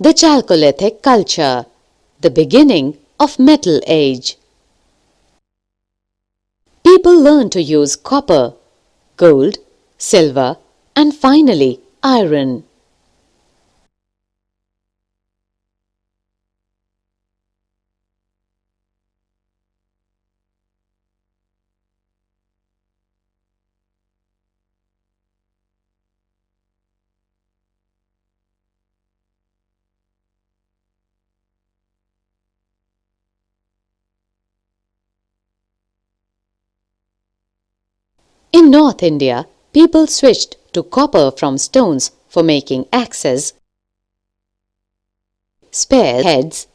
The Chalcolithic culture, the beginning of Metal Age. People learned to use copper, gold, silver, and finally iron. In North India, people switched to copper from stones for making axes, spearheads,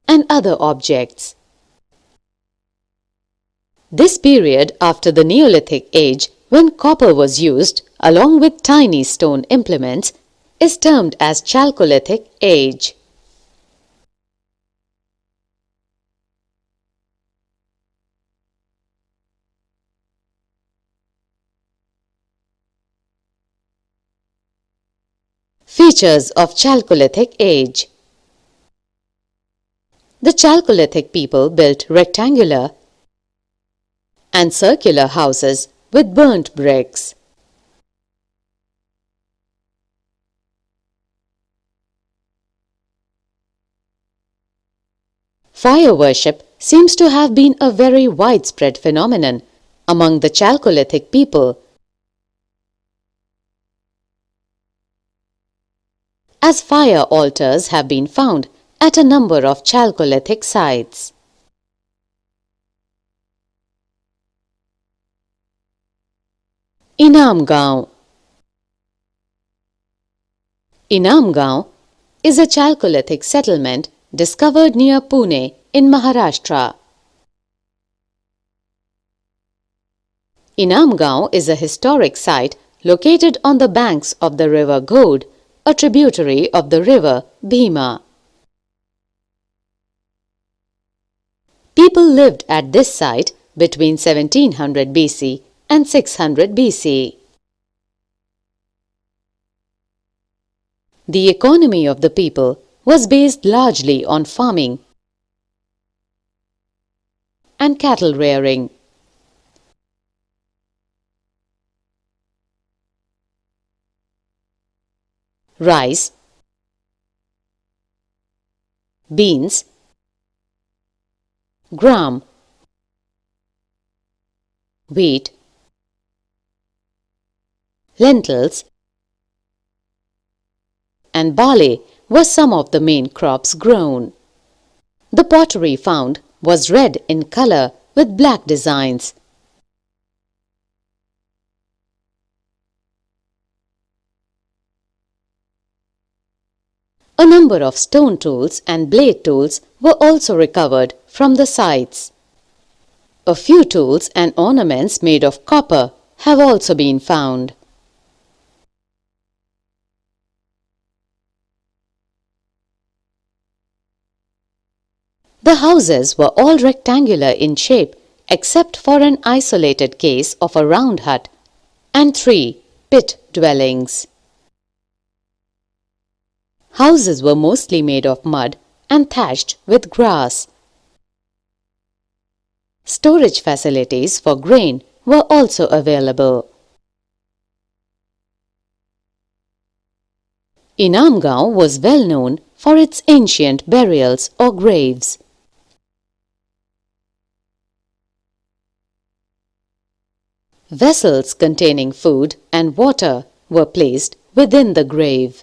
and other objects. This period after the Neolithic age, when copper was used along with tiny stone implements, is termed as Chalcolithic age. Features of Chalcolithic age. The Chalcolithic people built rectangular and circular houses with burnt bricks. Fire worship seems to have been a very widespread phenomenon among the Chalcolithic people, as fire altars have been found at a number of Chalcolithic sites. Inamgaon. Inamgaon is a Chalcolithic settlement discovered near Pune in Maharashtra. Inamgaon is a historic site located on the banks of the river Gode, a tributary of the river Bhima. People lived at this site between 1700 BC and 600 BC. The economy of the people was based largely on farming and cattle rearing. Rice, beans, gram, wheat, lentils, and barley were some of the main crops grown. The pottery found was red in color with black designs. A number of stone tools and blade tools were also recovered from the sites. A few tools and ornaments made of copper have also been found. The houses were all rectangular in shape except for an isolated case of a round hut and 3 pit dwellings. Houses were mostly made of mud and thatched with grass. Storage facilities for grain were also available. Inamgaon was well known for its ancient burials or graves. Vessels containing food and water were placed within the grave.